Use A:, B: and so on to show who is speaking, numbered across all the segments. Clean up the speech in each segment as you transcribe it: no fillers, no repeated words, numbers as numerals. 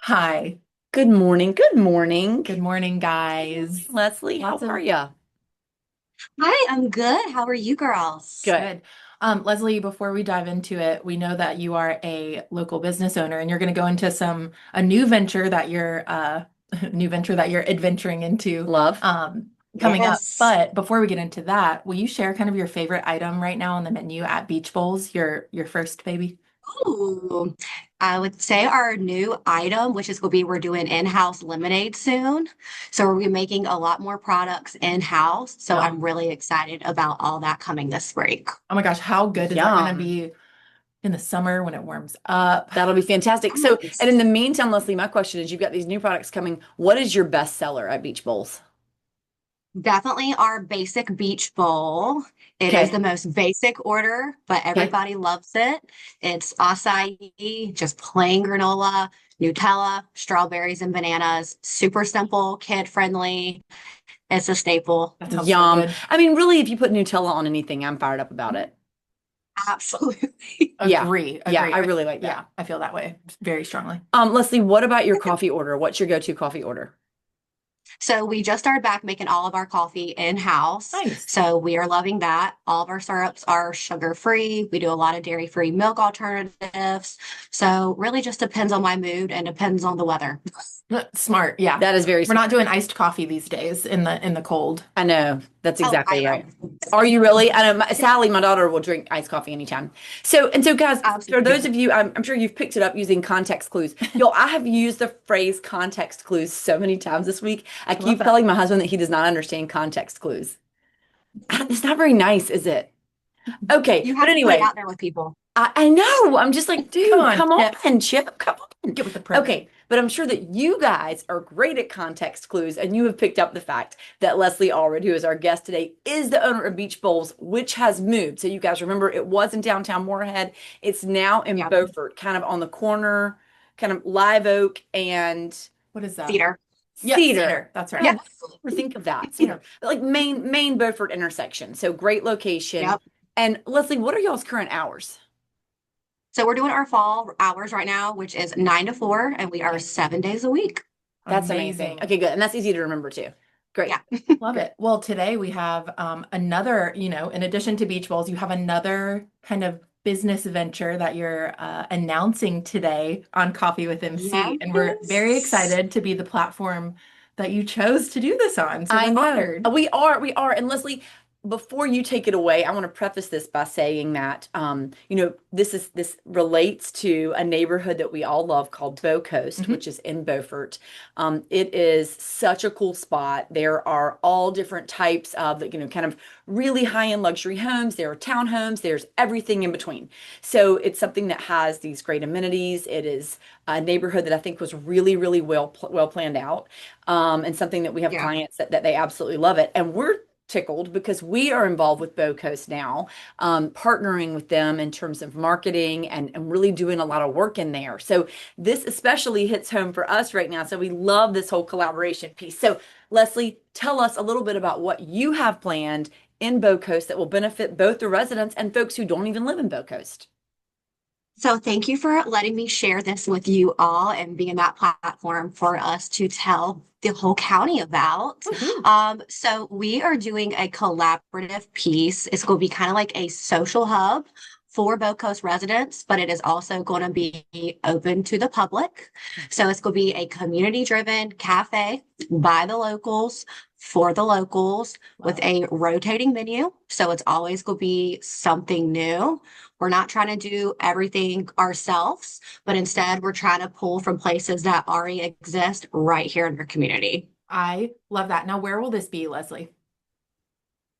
A: Hi.
B: Good morning. Good morning.
A: Good morning, guys.
B: Leslie, how
A: Lots
B: are
A: of
B: you?
C: Hi, I'm good. How are you girls?
B: Good.
A: good. Leslie, before we dive into it, we know that you are a local business owner and you're going to go into a new venture that you're new venture that you're adventuring into
B: Love.
A: coming up.
C: Yes.
A: But before we get into that, will you share kind of your favorite item right now on the menu at Beach Bowls, your first baby?
C: Ooh, I would say our new item, which is going to be we're doing in-house lemonade soon. So we'll be making a lot more products in-house. So I'm
A: Yum.
C: really excited about all that coming this break.
A: Oh my gosh, how good is that going to
B: Yum.
A: be in the summer when it warms up?
B: That'll be fantastic. So, and in
C: Yes.
B: the meantime, Leslie, my question is you've got these new products coming. What is your best seller at Beach Bowls?
C: Definitely our basic beach bowl. It is the
B: Okay.
C: most basic order, but
B: Okay.
C: everybody loves it. It's acai, just plain granola, Nutella, strawberries, and bananas. Super simple, kid friendly. It's a staple.
A: That sounds so
B: Yum.
A: good.
B: I mean, really, if you put Nutella on anything, I'm fired up about it.
C: Absolutely.
B: Yeah.
A: Agree,
B: Yeah.
A: agree.
B: I really like that.
A: Yeah, I feel that way very strongly.
B: Leslie, what about your coffee order? What's your go-to coffee order?
C: So we just started back making all of our coffee in-house.
A: Nice.
C: So we are loving that. All of our syrups are sugar-free. We do a lot of dairy-free milk alternatives. So really just depends on my mood and depends on the weather.
A: Smart, yeah.
B: That is very
A: We're not
B: smart.
A: doing iced coffee these days in the cold.
B: I know. That's
C: Oh, I
B: exactly
C: know.
B: right. Are you really? I know Sally, my daughter, will drink iced coffee anytime. So, guys, for those
C: Absolutely.
B: of you, I'm sure you've picked it up using context clues. Y'all, I have used the phrase context clues so many times this week. I
A: I love
B: keep
A: that.
B: telling my husband that he does not understand context clues. It's not very nice, is it? Okay,
C: You
B: but
C: have to put it
B: anyway,
C: out there with people.
B: I know. I'm just like,
A: Come
B: dude,
A: on,
B: come
A: Chip.
B: on, Chip, come on.
A: Get with the program.
B: Okay, but I'm sure that you guys are great at context clues, and you have picked up the fact that Leslie Allred, who is our guest today, is the owner of Beach Bowls, which has moved. So you guys remember it was in downtown Moorhead. It's now in
C: Yeah.
B: Beaufort, kind of on the corner, kind of Live Oak and
A: What is that?
C: Theater.
A: Yep,
B: Cedar.
A: Cedar. That's right.
B: Oh,
C: Yep.
B: why did I never think of that? Cedar, like main Beaufort intersection. So great location.
C: Yep.
B: And Leslie, what are y'all's current hours?
C: So we're doing our fall hours right now, which is 9 to 4, and we are
A: Yep.
C: 7 days a week.
B: That's amazing.
A: Amazing.
B: Okay, good. And that's easy to remember too. Great.
C: Yeah.
A: Love
B: Great.
A: it. Well, today we have another, in addition to beach bowls, you have another kind of business venture that you're announcing today on Coffee with MC. And we're very
C: Yes.
A: excited to be the platform that you chose to do this on. So
B: I
A: we're
B: know.
A: honored.
B: We are. And Leslie, before you take it away, I want to preface this by saying that this relates to a neighborhood that we all love called Bow Coast,
A: Mhm.
B: which is in Beaufort. It is such a cool spot. There are all different types of, kind of really high-end luxury homes. There are townhomes, there's everything in between. So it's something that has these great amenities. It is a neighborhood that I think was really, really well planned out, and something that we have
C: Yeah.
B: clients that they absolutely love it. And we're tickled because we are involved with Bow Coast now, partnering with them in terms of marketing and really doing a lot of work in there. So this especially hits home for us right now. So we love this whole collaboration piece. So Leslie, tell us a little bit about what you have planned in Bow Coast that will benefit both the residents and folks who don't even live in Bow Coast.
C: So thank you for letting me share this with you all and being that platform for us to tell the whole county about.
B: Woohoo.
C: So we are doing a collaborative piece. It's going to be kind of like a social hub for Bow Coast residents, but it is also going to be open to the public. So it's going to be a community-driven cafe by the locals for the locals
A: Love
C: with
A: it.
C: a rotating menu. So it's always going to be something new. We're not trying to do everything ourselves, but instead we're trying to pull from places that already exist right here in our community.
A: I love that. Now, where will this be, Leslie?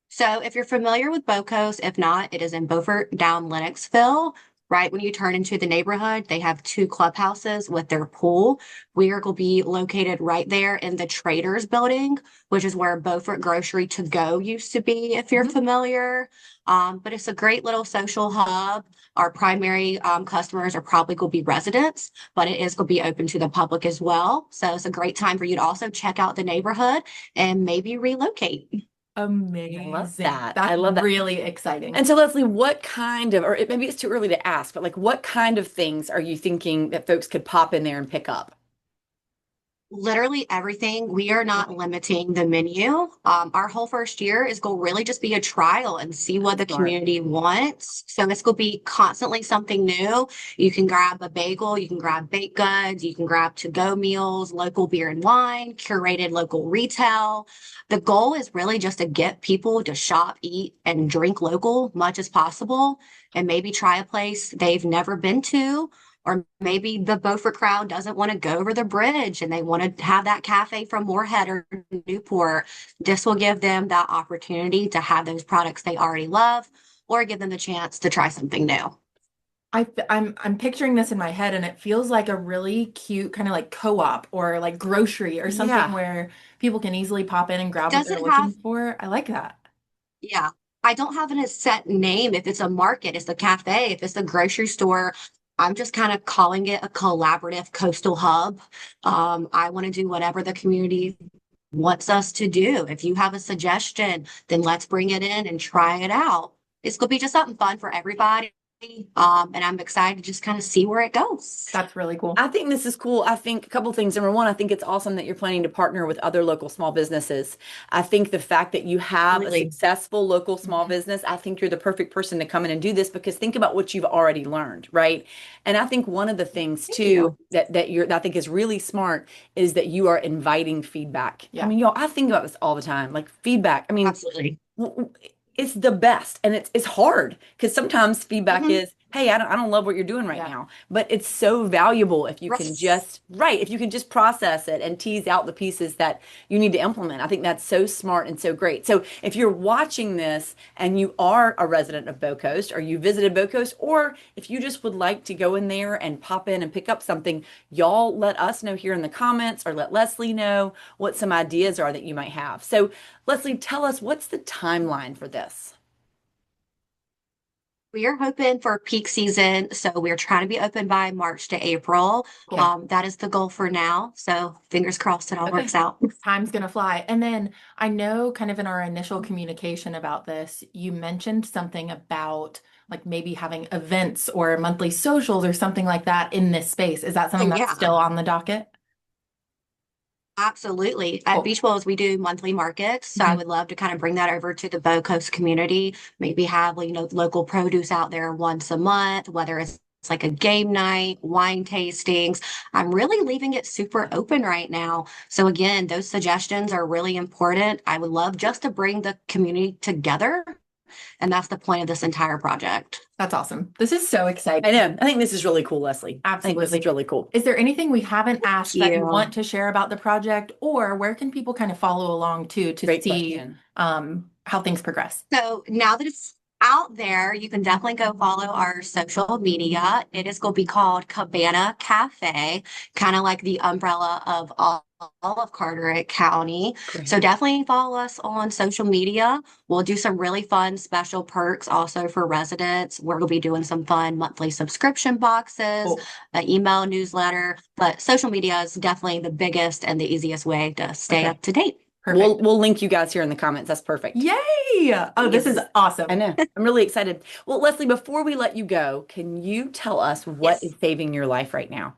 C: So if you're familiar with Bocos, if not, it is in Beaufort down Lennoxville. Right when you turn into the neighborhood, they have two clubhouses with their pool. We are going to be located right there in the Traders building, which is where Beaufort Grocery to Go used to be, if you're
A: Mhm.
C: familiar. But it's a great little social hub. Our primary customers are probably going to be residents, but it is going to be open to the public as well. So it's a great time for you to also check out the neighborhood and maybe relocate.
B: I love
A: Amazing.
B: that. I
A: That's
B: love that.
A: really exciting.
B: And so, Leslie, what kind of, or maybe it's too early to ask, but like what kind of things are you thinking that folks could pop in there and pick up?
C: Literally everything. We are not limiting the menu. Our whole first year is going to really just be a trial and see what the
B: Smart.
C: community wants. So it's going to be constantly something new. You can grab a bagel, you can grab baked goods, you can grab to-go meals, local beer and wine, curated local retail. The goal is really just to get people to shop, eat, and drink local much as possible, and maybe try a place they've never been to, or maybe the Beaufort crowd doesn't want to go over the bridge and they want to have that cafe from Moorhead or Newport. This will give them that opportunity to have those products they already love, or give them the chance to try something new.
A: I'm picturing this in my head, and it feels like a really cute kind of like co-op or like grocery or something
B: Yeah.
A: where people can easily pop in and
C: It
A: grab what they're
C: doesn't have,
A: looking for. I like that.
C: yeah, I don't have a set name. If it's a market, it's a cafe. If it's a grocery store, I'm just kind of calling it a collaborative coastal hub. I want to do whatever the community wants us to do. If you have a suggestion, then let's bring it in and try it out. It's going to be just something fun for everybody. And I'm excited to just kind of see where it goes.
A: That's really cool.
B: I think this is cool. I think a couple things. Number one, I think it's awesome that you're planning to partner with other local small businesses. I think the fact that you have a
C: Really.
B: successful local small business, I think you're the perfect person to come in and do this because think about what you've already learned, right? And I think one of the things
C: Thank
B: too
C: you.
B: that I think is really smart is that you are inviting feedback. I
A: Yeah.
B: mean, y'all, I think about this all the time, like feedback. I mean,
C: Absolutely.
B: it's the best and it's hard because sometimes feedback
C: Hmm.
B: is, hey, I don't love what you're doing right
A: Yeah.
B: now, but it's so valuable if you can
C: Right.
B: just right if you can just process it and tease out the pieces that you need to implement. I think that's so smart and so great. So if you're watching this and you are a resident of Bow Coast or you visited Bow Coast, or if you just would like to go in there and pop in and pick up something, y'all let us know here in the comments or let Leslie know what some ideas are that you might have. So Leslie, tell us what's the timeline for this?
C: We are hoping for peak season, so we're trying to be open by March to April.
A: Cool.
C: That is the goal for now. So fingers crossed it all
A: Okay.
C: works out.
A: Time's gonna fly. And then I know kind of in our initial communication about this, you mentioned something about like maybe having events or monthly socials or something like that in this space. Is that something
C: Oh
A: that's
C: yeah,
A: still on the docket?
C: absolutely. At
A: Cool.
C: Beach Wells, we do monthly markets, so I
A: Mhm.
C: would love to kind of bring that over to the Bow Coast community. Maybe have local produce out there once a month, whether it's like a game night, wine tastings. I'm really leaving it super open right now. So again, those suggestions are really important. I would love just to bring the community together, and that's the point of this entire project.
A: That's awesome. This is so
B: I
A: exciting.
B: know. I think this is really cool, Leslie. I think this is
A: Absolutely.
B: really cool.
A: Is there anything we haven't asked that you
C: You.
A: want to share about the project, or where can people kind of follow along to
B: Great
A: see
B: question.
A: how things progress?
C: So now that it's out there, you can definitely go follow our social media. It is going to be called Cabana Cafe, kind of like the umbrella of all of Carteret County.
B: Great.
C: So definitely follow us on social media. We'll do some really fun special perks also for residents. We're going to be doing some fun monthly subscription boxes,
A: Cool.
C: an email newsletter, but social media is definitely the biggest and the easiest way to stay
A: Okay.
C: up to date.
B: We'll
A: Perfect.
B: we'll link you guys here in the comments. That's perfect.
A: Yay! Oh, this is
B: Yes. I
A: awesome.
B: know. I'm really excited. Well, Leslie, before we let you go, can you tell us what is
C: Yes.
B: saving your life right now?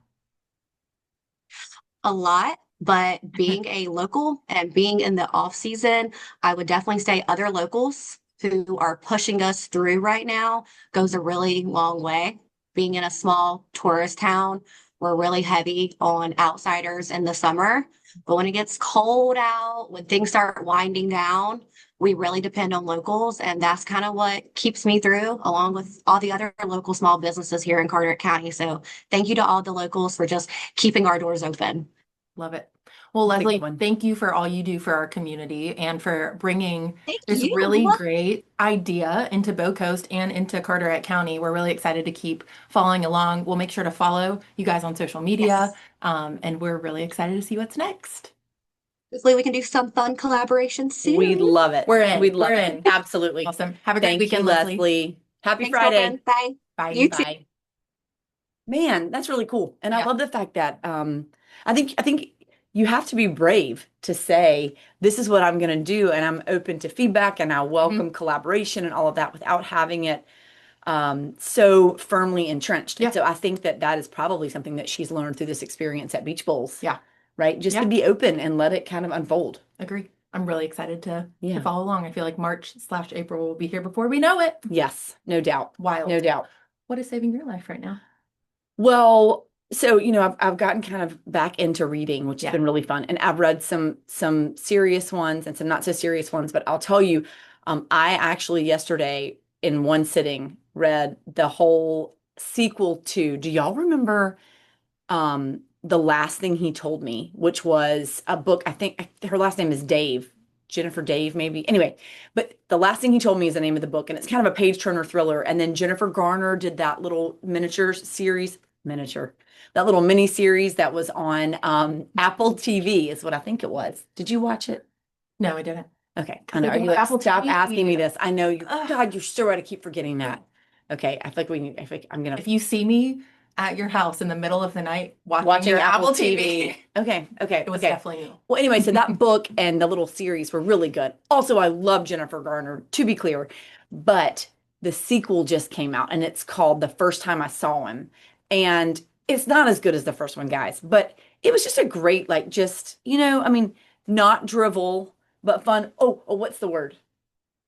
C: A lot, but being a local and being in the off season, I would definitely say other locals who are pushing us through right now goes a really long way. Being in a small tourist town, we're really heavy on outsiders in the summer. But when it gets cold out, when things start winding down, we really depend on locals. And that's kind of what keeps me through, along with all the other local small businesses here in Carteret County. So thank you to all the locals for just keeping our doors open.
A: Love it. Well,
B: That's a good
A: Leslie,
B: one.
A: thank you for all you do for our community and for bringing
C: Thank
A: this
C: you.
A: really great idea into Bow Coast and into Carteret County. We're really excited to keep following along. We'll make sure to follow you guys on social media,
C: Yes.
A: and we're really excited to see what's next.
C: Hopefully we can do some fun collaboration
B: We'd
C: soon.
B: love it.
A: We're in.
B: We'd
A: We're
B: love it.
A: in.
B: Absolutely.
A: Awesome. Have a great
B: Thank you,
A: weekend, Leslie.
B: Leslie. Happy
C: Thanks,
B: Friday.
C: girlfriend. Bye. You
A: Bye.
C: too.
B: Bye. Man, that's really cool. And I
A: Yeah.
B: love the fact that I think you have to be brave to say this is what I'm going to do and I'm open to feedback and I
A: Mhm.
B: welcome collaboration and all of that without having it so firmly entrenched. And
A: Yeah.
B: so I think that that is probably something that she's learned through this experience at Beach Bowls.
A: Yeah.
B: right? Just to
A: Yeah,
B: be open and let it kind of unfold.
A: agree. I'm really excited to
B: Yeah.
A: follow along. I feel like March/April will be here before we know it.
B: Yes, no doubt.
A: Wild.
B: No doubt.
A: What is saving your life right now?
B: Well, so I've gotten kind of back into reading, which has
A: Yeah.
B: been really fun, and I've read some serious ones and some not so serious ones. But I'll tell you, I actually yesterday in one sitting read the whole sequel to. Do y'all remember The Last Thing He Told Me, which was a book? I think her last name is Dave. Jennifer Dave, maybe. Anyway, but The Last Thing He Told Me is the name of the book, and it's kind of a page turner thriller. And then Jennifer Garner did that little miniature, that little mini series that was on Apple TV, is what I think it was. Did you watch it?
A: No, I didn't.
B: Okay, I
A: Because
B: know.
A: I
B: Are
A: don't
B: you
A: have
B: like,
A: Apple
B: stop
A: TV.
B: asking me this? I know you.
A: Ugh.
B: God, you're so right. I keep forgetting that. Okay, I feel like we need. I think I'm gonna
A: If you see me at your house in the middle of the night watching
B: watching
A: your
B: Apple
A: Apple
B: TV.
A: TV,
B: Okay, okay,
A: it was
B: okay.
A: definitely me.
B: Well, anyway, so that book and the little series were really good. Also, I love Jennifer Garner, to be clear, but the sequel just came out and it's called The First Time I Saw Him. And it's not as good as the first one, guys, but it was just a great, like, just, I mean, not drivel, but fun. Oh, what's the word?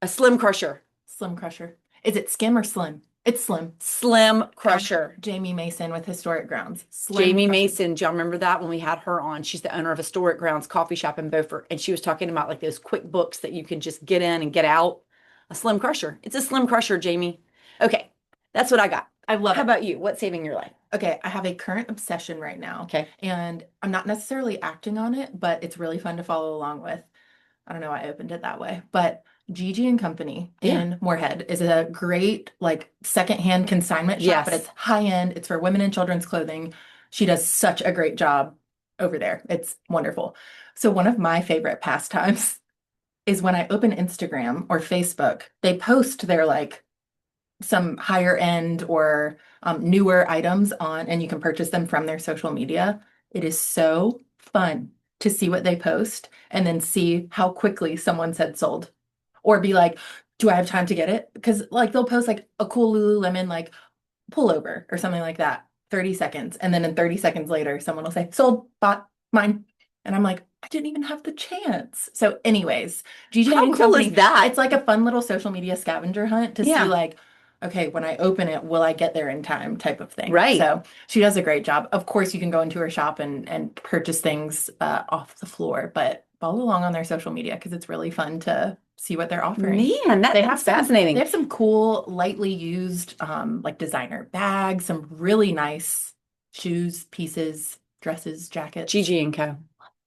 B: A slim crusher.
A: Slim Crusher. Is it Skim or Slim? It's Slim.
B: Slim crusher.
A: Jamie Mason with Historic Grounds. Slim
B: Jamie
A: Crusher.
B: Mason, do y'all remember that when we had her on? She's the owner of Historic Grounds Coffee Shop in Beaufort, and she was talking about like those quick books that you can just get in and get out. A slim crusher. It's a slim crusher, Jamie. Okay, that's what I got.
A: I love
B: How
A: it.
B: about you? What's saving your life?
A: Okay, I have a current obsession right now,
B: Okay.
A: and I'm not necessarily acting on it, but it's really fun to follow along with. I don't know why I opened it that way, but Gigi and Company
B: Yeah.
A: in Moorhead is a great like secondhand consignment shop, but
B: Yes.
A: it's high end. It's for women and children's clothing. She does such a great job over there. It's wonderful. So one of my favorite pastimes is when I open Instagram or Facebook, they post their like some higher end or newer items on, and you can purchase them from their social media. It is so fun to see what they post and then see how quickly someone said sold, or be like, do I have time to get it? Because like they'll post like a cool Lululemon like pullover or something like that, 30 seconds. And then in 30 seconds later, someone will say, sold, bought, mine. And I'm like, I didn't even have the chance. So, anyways, GJ
B: How
A: and
B: cool
A: Company,
B: is that?
A: it's like a fun little social media scavenger hunt to see
B: Yeah.
A: like, okay, when I open it, will I get there in time type of thing.
B: Right.
A: So she does a great job. Of course, you can go into her shop and purchase things off the floor, but follow along on their social media because it's really fun to see what they're offering.
B: Man,
A: They have
B: that's fascinating.
A: They have some cool, lightly used, like designer bags, some really nice shoes, pieces, dresses, jackets,
B: Gigi and Co.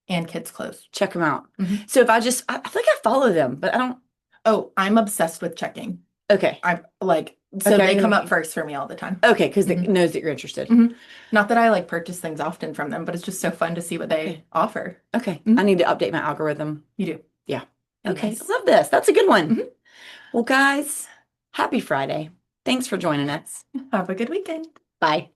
A: and kids' clothes.
B: Check them out.
A: Mhm.
B: So if I think I follow them, but I don't.
A: Oh, I'm obsessed with checking.
B: Okay.
A: I'm like, so
B: Okay,
A: they
B: I'm
A: come
B: gonna-
A: up first for me all the time.
B: Okay, because it
A: Mhm.
B: knows that you're interested.
A: Mhm. Not that I like purchase things often from them, but it's just so fun to see what they
B: Okay.
A: offer.
B: Okay.
A: Mhm.
B: I need to update my algorithm.
A: You do.
B: Yeah. Okay.
A: Anyways.
B: Love this. That's a good one.
A: Mhm.
B: Well, guys, happy Friday. Thanks for joining us.
A: Have a good weekend.
B: Bye.